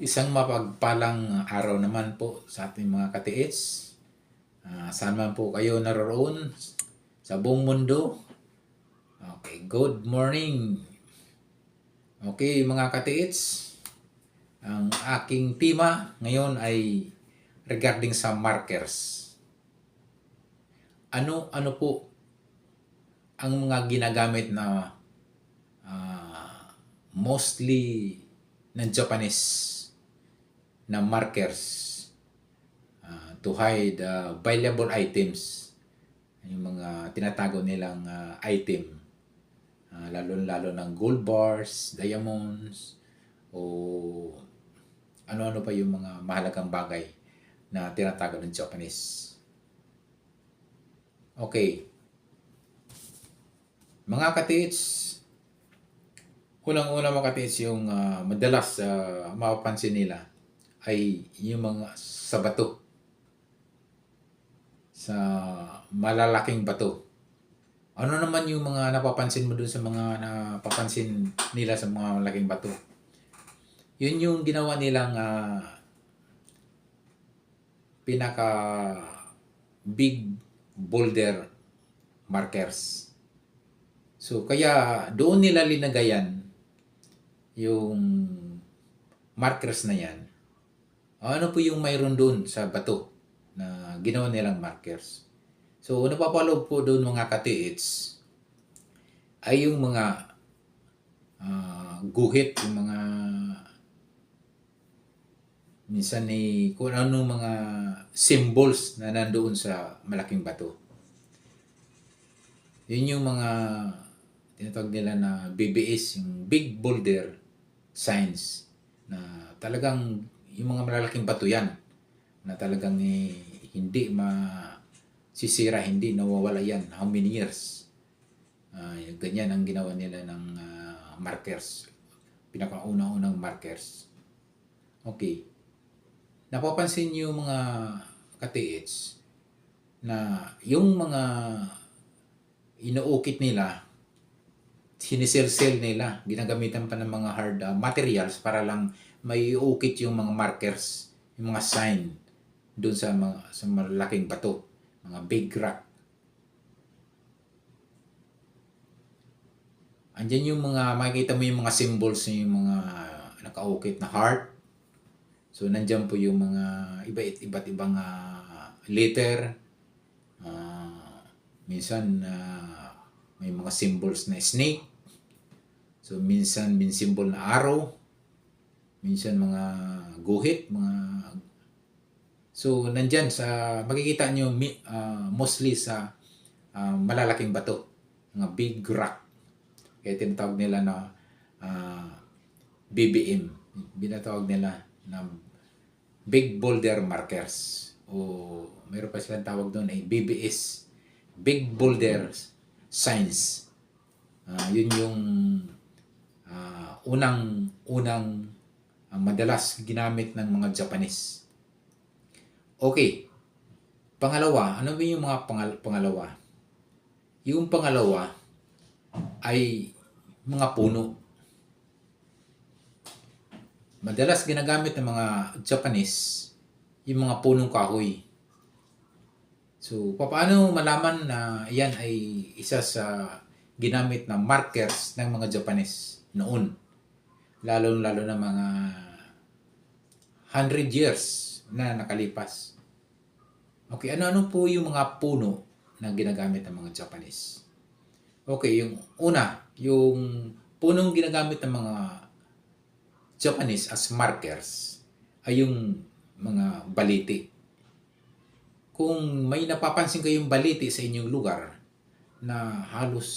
Isang mapagpalang araw naman po sa ating mga katiits. Saan man po kayo naroroon sa buong mundo. Okay, good morning. Okay, mga katiits. Ang aking tema ngayon ay regarding sa markers. Ano po ang mga ginagamit na mostly ng Japanese na markers to hide valuable items, yung mga tinatago nilang item, lalo-lalo ng gold bars, diamonds, o ano-ano pa yung mga mahalagang bagay na tinatago ng Japanese. Okay. Mga katiits, unang-una mga katiits, yung madalas mapapansin nila ay yung mga sa bato. Sa malalaking bato. Ano naman yung mga napapansin mo dun sa mga napapansin nila sa mga malaking bato? Yun yung ginawa nilang pinaka big boulder markers. So kaya doon nila linagayan yung markers na yan. Ano po yung mayroon doon sa bato na ginawa nilang markers? So, napapaloob po doon mga katiits ay yung mga guhit, yung mga minsan kung ano mga symbols na nandoon sa malaking bato. Yun yung mga tinatawag nila na BBS, yung Big Boulder Signs, na talagang yung mga malalaking bato yan na talagang hindi sisira, hindi nawawala yan. How many years? Ganyan ang ginawa nila ng markers. Pinakaunang-unang markers. Okay. Napapansin niyo mga katiits na yung mga inuukit nila, sinisel-sel nila, ginagamitan pa ng mga hard materials para lang may iukit yung mga markers, yung mga sign doon sa malaking bato, mga big rock. Andyan yung mga, makikita mo yung mga symbols, yung mga nakaukit na heart. So, nandyan po yung mga iba't ibang letter. Minsan, may mga symbols na snake. So, minsan, may symbol na arrow. Minsan, mga guhit, So, nandyan makikita nyo mostly sa malalaking bato, mga big rock. Kaya tinatawag nila na BBM. Binatawag nila na Big Boulder Markers. O mayroon pa silang tawag doon ay BBS. Big Boulder Signs. Yun yung unang madalas ginamit ng mga Japanese. Okay. Pangalawa, ano ba yung mga pangalawa? Yung pangalawa ay mga puno. Madalas ginagamit ng mga Japanese yung mga punong kahoy. So, paano malaman na yan ay isa sa ginamit na markers ng mga Japanese noon? Lalo-lalo na mga 100 years na nakalipas. Okay, ano-ano po yung mga puno na ginagamit ng mga Japanese? Okay, yung una, yung punong ginagamit ng mga Japanese as markers ay yung mga baliti. Kung may napapansin kayong baliti sa inyong lugar na halos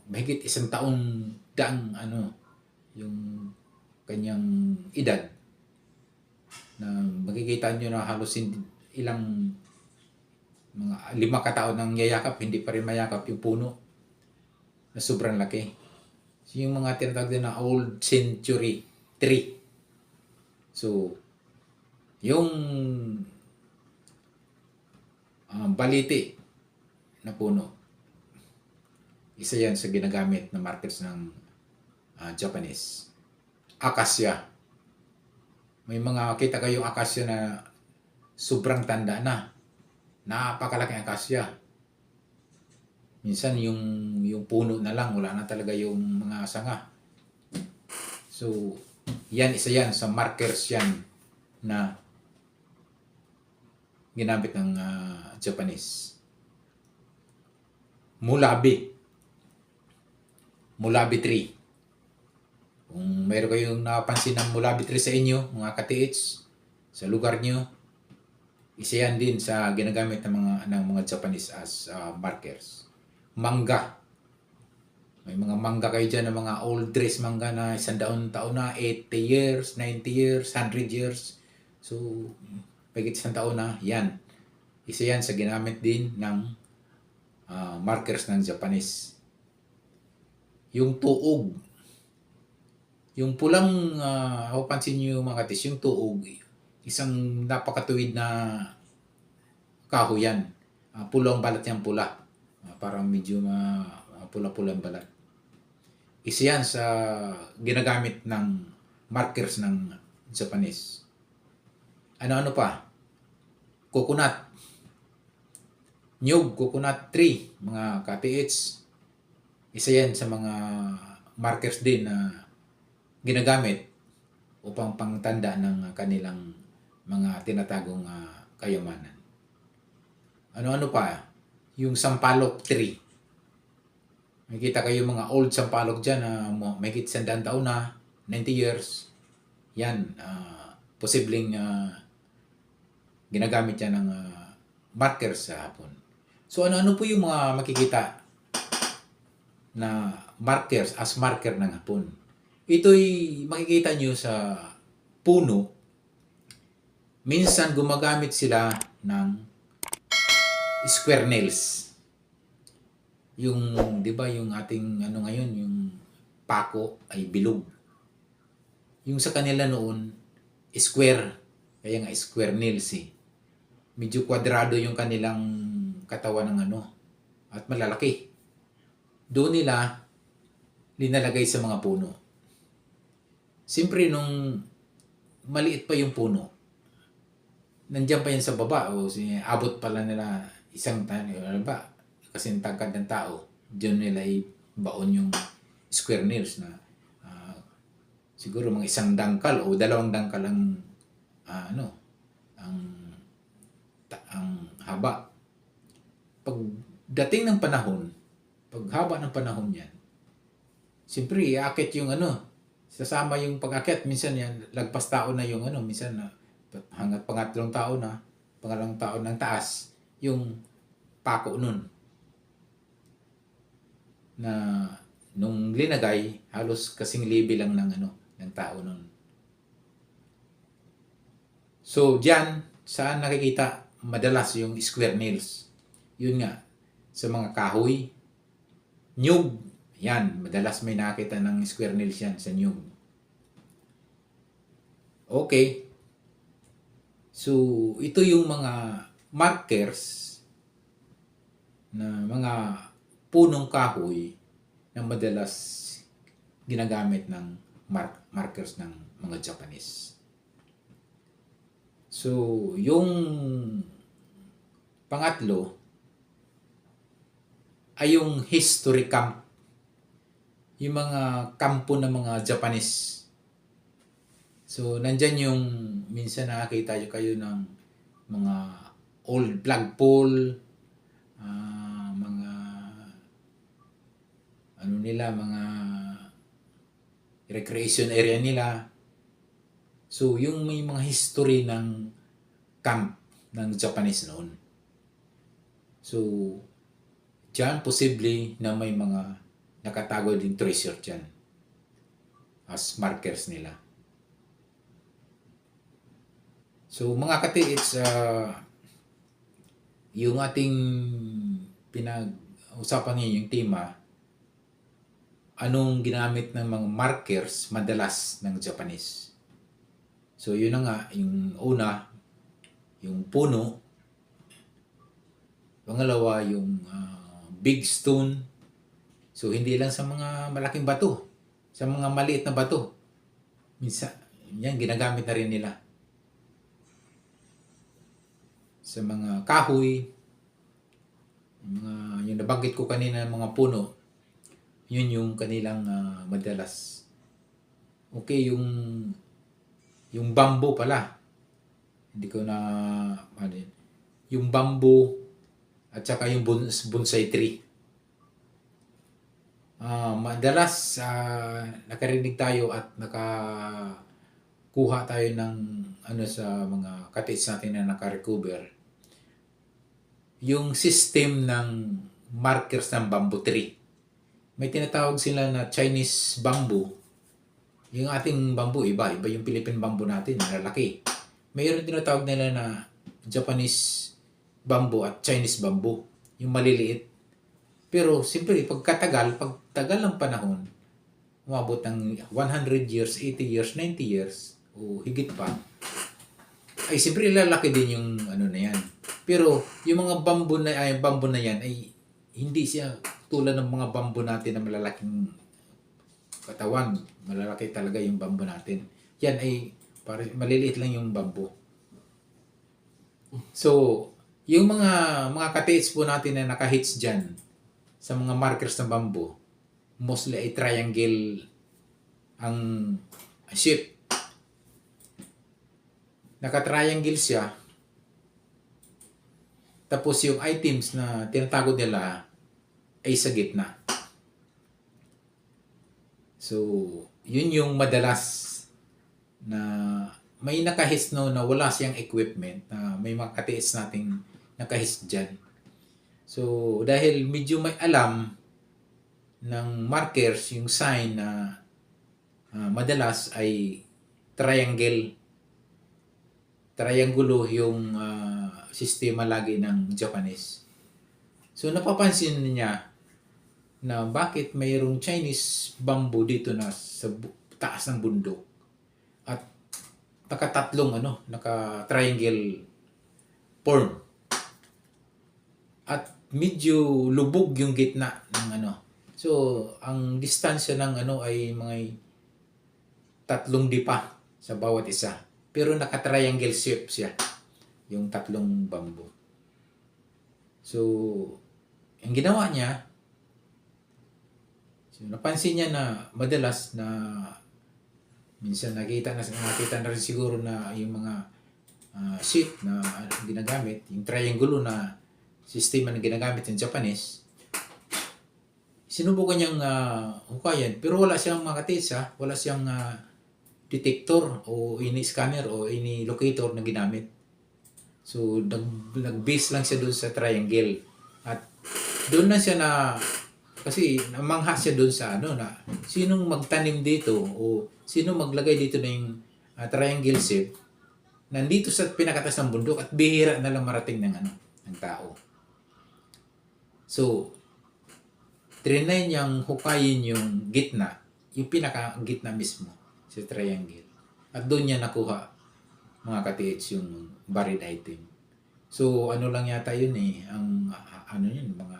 mahigit 1 taon daang yung kanyang edad, na makikita nyo na halos ilang mga 5 kataon ng yayakap, hindi pa rin mayakap yung puno na sobrang laki. So, yung mga tinatawag din na old century tree. So, yung baliti na puno, isa yan sa ginagamit na markers ng Japanese. Acacia. May mga kita kayong akasya na sobrang tanda na. Napakalaking akasya. Minsan yung puno na lang, wala na talaga yung mga sanga. So, isa yan sa markers yan na ginamit ng Japanese. Mulabi. Mulabi tree. Kung meron kayong napansin ng mulabi tree sa inyo, mga ka-TH, sa lugar nyo, isa yan din sa ginagamit ng mga Japanese as markers. Mangga. May mga mangga kayo dyan, ng mga old dress mangga na 100 taon na, 80 years, 90 years, 100 years. So, pagit 1 taon na, yan. Isa yan sa ginamit din ng markers ng Japanese. Yung tuog. Yung pulang, pansin nyo mga katis, yung tuog, isang napakatuwid na kahoy yan. Pulang balat yan, pula. Parang medyo pula-pula ang balat. Isa yan sa ginagamit ng markers ng Japanese. Ano-ano pa? Coconut. Nyug, coconut tree, mga ka-TH. Isa yan sa mga markers din na ginagamit upang pangtanda ng kanilang mga tinatagong kayamanan. Ano-ano pa? Yung sampalok tree. Makikita kayo mga old sampalok dyan na may higit 100 taon na, 90 years. Yan, posibleng ginagamit yan ng markers sa hapon. So ano-ano po yung mga makikita na markers as marker ng hapon? Ito'y makikita nyo sa puno. Minsan gumagamit sila ng square nails. Yung, di ba, yung ating ngayon, yung pako ay bilog. Yung sa kanila noon, square. Kaya nga square nails eh. Medyo kwadrado yung kanilang katawan ng at malalaki. Doon nila linalagay sa mga puno. Siyempre, nung maliit pa yung puno, nandiyan pa yan sa baba, abot pala nila isang ano ba, kasi tangkad ng tao, diyan nila ibaon yung square nails na siguro mga isang dangkal o 2 dangkal ang ang haba. Pagdating ng panahon, paghaba ng panahon yan, siyempre, iakit yung sasama yung pag-akit. Minsan yan, lagpas tao na yung minsan hanggat pangatlong tao na, pangalawang tao ng taas, yung pako nun. Na nung linagay, halos kasing libi lang ng tao nun. So, diyan, saan nakikita madalas yung square nails? Yun nga, sa mga kahoy, nyug, yan, madalas may nakita ng square nails yan sa nyug. Okay. So, ito yung mga markers na mga punong kahoy na madalas ginagamit ng markers ng mga Japanese. So, yung pangatlo ay yung history camp. Yung mga kampo ng mga Japanese. So, nandyan yung minsan nakakita kayo ng mga old flagpole, mga mga recreation area nila. So, yung may mga history ng camp ng Japanese noon. So, dyan posible na may mga nakatago din treasure dyan as markers nila. So mga ka-TH, yung ating pinag-usapan ngayon, yung tema, anong ginamit ng mga markers madalas ng Japanese. So yun na nga, yung una, yung puno. Pangalawa, yung big stone. So, hindi lang sa mga malaking bato. Sa mga maliit na bato. yan, ginagamit na rin nila sa mga kahoy, yung nabanggit ko kanina, mga puno, yun yung kanilang madalas. Okay, yung bamboo pala, hindi ko na, ano yun, yung bamboo at saka yung bonsai tree. Madalas nakarinig tayo at nakakuha tayo ng ano sa mga katiits natin na naka-recover. Yung system ng markers ng bamboo tree. May tinatawag sila na Chinese bamboo. Yung ating bamboo, iba yung Philippine bamboo natin, lalaki. Mayroon tinatawag nila na Japanese bamboo at Chinese bamboo, yung maliliit. Pero siyempre, pagtagal ng panahon, umabot ng 100 years, 80 years, 90 years, o higit pa, ay siyempre lalaki din yung ano na yan. Pero yung mga bamboo na yan ay hindi siya tulad ng mga bamboo natin na malalaking katawan. Malalaki talaga yung bamboo natin. Yan ay maliliit lang yung bamboo. So, yung mga katiits po natin na nakahits dyan sa mga markers ng bamboo, mostly ay triangle ang shape. Naka-triangle siya. Tapos yung items na tinatago nila ay sa gitna. So, yun yung madalas na may nakahis na wala siyang equipment na may mga katiis nating nakahis dyan. So, dahil medyo may alam ng markers, yung sign na madalas ay triangulo yung sistema lagi ng Japanese. So, napapansin niya na bakit mayroong Chinese bamboo dito na sa taas ng bundok at naka-triangle form. At medyo lubog yung gitna ng So, ang distansya ng ay mga 3 dipa sa bawat isa. Pero naka-triangle shape siya, yung 3 bamboo. So, ang ginawa niya, so, napansin niya na madalas na minsan nakita na rin siguro na yung mga sheet na ginagamit, yung triangulo na sistema na ginagamit ng Japanese, sinubukan niyang hukayan, pero wala siyang makatisa, wala siyang detector o ini-scanner o ini-locator na ginamit. So, nag-base lang siya doon sa triangle. At doon na siya kasi namangha siya doon sa na sinong magtanim dito o sinong maglagay dito ng triangle shape nandito sa pinakatas ng bundok at bihira na lang marating ng tao. So, trinay niyang hukayin yung gitna, yung pinaka-gitna mismo sa triangle. At doon niya nakuha mga katiits yung buried item. So, lang yata yun ang yun, mga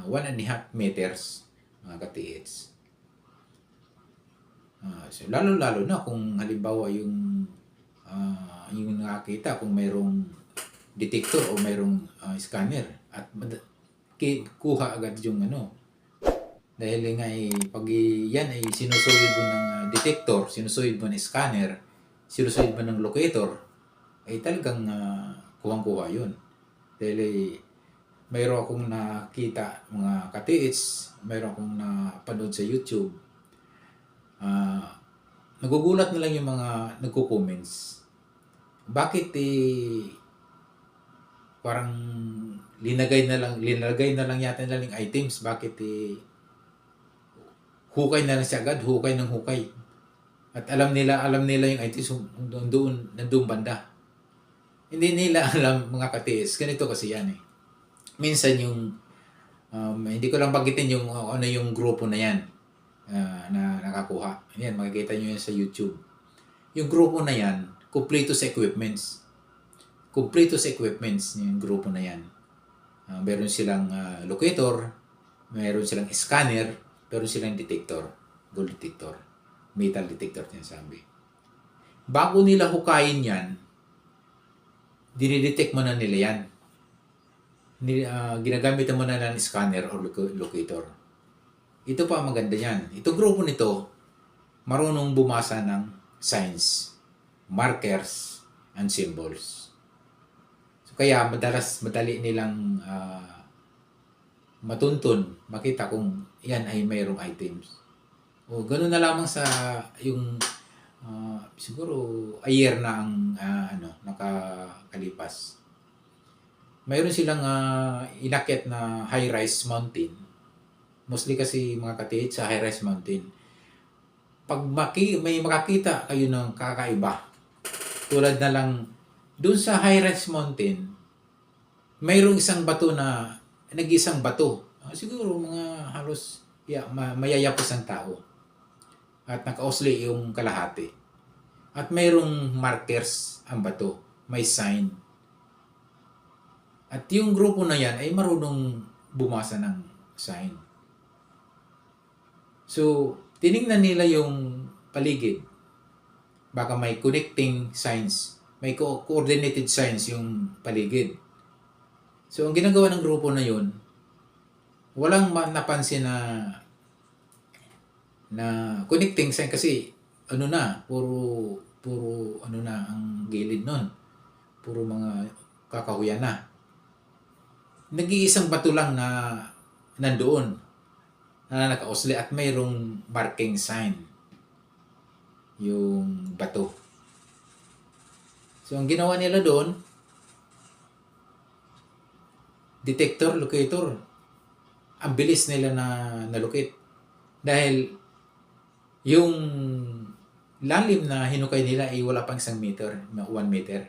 1.5 meters mga katiits. So, lalo-lalo na kung halimbawa yung nakakita kung mayroong detector o mayroong scanner at kuha agad yung dahil nga pag yan ay sinusuyod mo ng detector, sinusuyod mo ng scanner, sinusuyod mo ng locator, ay talagang kuhang-kuha yun. Dahil mayroon akong nakita mga katiits, mayroon akong napanood sa YouTube, nagugulat na lang yung mga nagko-comments. Bakit parang linagay na lang yata nila yung items, bakit hukay na lang siya agad, hukay ng hukay. At alam nila yung items nandun banda. Hindi nila alam mga katiis, ganito kasi yan Minsan yung hindi ko lang banggitin yung yung grupo na yan na nakakuha. Yan, makikita nyo yan sa YouTube. Yung grupo na yan, kumpleto sa equipments. Kumpleto sa equipments yung grupo na yan. Meron silang locator, meron silang scanner, meron silang detector, gold detector, metal detector niya sabi. bago nila hukayin yan, dinidetect mo na nila yan. Ginagamit mo na ng scanner or locator. Ito pa ang maganda yan. Ito grupo nito, marunong bumasa ng signs, markers, and symbols. So, kaya madali nilang matuntun, makita kung yan ay mayroong items. O ganoon na lamang sa yung siguro a year na ang nakakalipas. Mayroon silang inakyat na high-rise mountain. Mostly kasi mga katiit sa high-rise mountain. Pag may makakita kayo ng kakaiba, tulad na lang doon sa high-rise mountain, mayroong isang bato na nag-isang bato. Siguro mga halos mayayapos ang tao. At naka-osli yung kalahati. At mayroong markers ang bato. May sign. At yung grupo na yan ay marunong bumasa ng sign. So, tiningnan nila yung paligid. Baka may connecting signs. May coordinated signs yung paligid. So, ang ginagawa ng grupo na yun, walang napansin na connecting sign kasi puro ang gilid nun. Puro mga kakahuyan na. Nag-iisang bato lang na nandoon na naka-osli at mayroong marking sign yung bato. So, ang ginawa nila doon, detector, locator. Ang bilis nila na nalukit. Dahil yung lalim na hinukay nila ay wala pang 1 meter, 1 meter.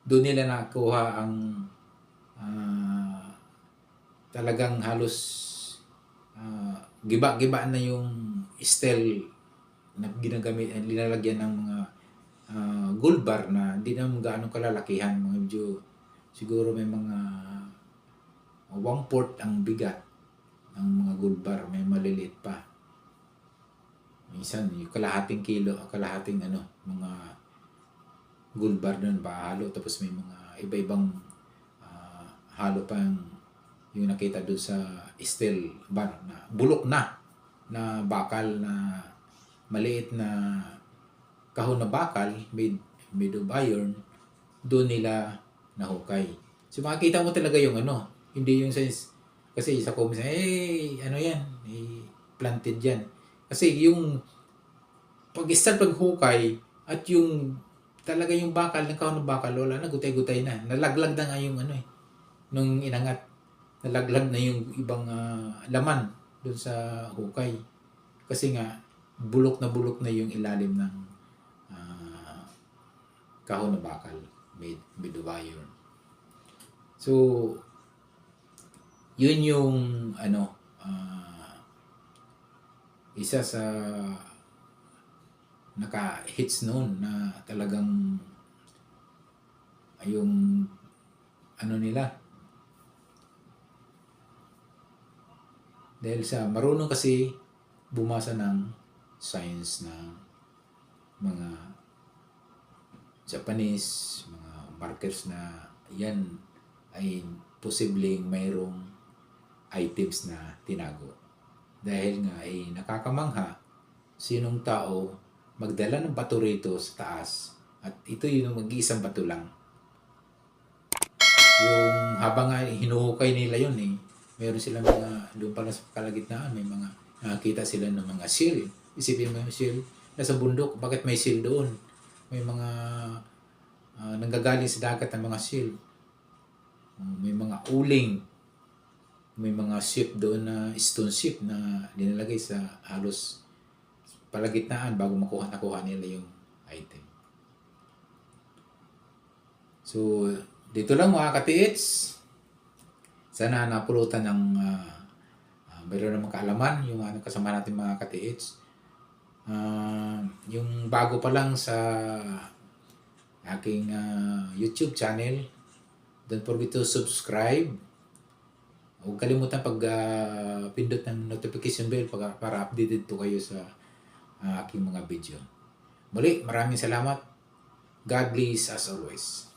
Doon nila nakuha ang talagang halos giba-giba na yung steel na ginagamit at linalagyan ng mga gold bar na hindi naman gaano kalalakihan. Medyo siguro may mga 1/4 ang bigat ng mga gold bar. May maliliit pa. Minsan yung kalahating kilo, kalahating mga gold bar doon bahalo. Tapos may mga iba-ibang halo pa yung nakita doon sa steel bar na bulok na bakal na maliit na kahon na bakal made of iron, doon nila nahukay. So makikita mo talaga yung hindi yung size, kasi sa comments, yan, planted yan. Kasi yung pag-start paghukay at yung talaga yung bakal, ng kahon ng bakal, wala na, gutay-gutay na. Nalaglag na nga yung nung inangat. Nalaglag na yung ibang laman doon sa hukay. Kasi nga, bulok na yung ilalim ng kahon na bakal made of iron. So, yun yung isa sa naka-hits noon na talagang yung nila. Dahil sa marunong kasi bumasa ng signs ng mga Japanese, mga markers na yan ay posibleng mayroong items na tinago. Dahil nga ay nakakamanghA, sinong tao magdala ng bato rito sa taas at ito yung mag-iisang bato lang. Yung habang hinuhukay nila yun meron silang mga, doon pala sa kalagitnaan, may mga nakakita sila ng mga seal. Isipin mo yung seal, nasa bundok, bakit may seal doon? May mga nanggagaling sa dagat ng mga seal. May mga uling, may mga ship doon na stone ship na linalagay sa halos palagitnaan bago nakuha nila yung item. So, dito lang mga katiits. Sana napulutan ng mayroon ng kaalaman yung kasama natin mga katiits. Yung bago pa lang sa aking YouTube channel, don't forget to subscribe. Huwag kalimutan pindot ng notification bell para updated po kayo sa aking mga video. Muli, maraming salamat. God bless as always.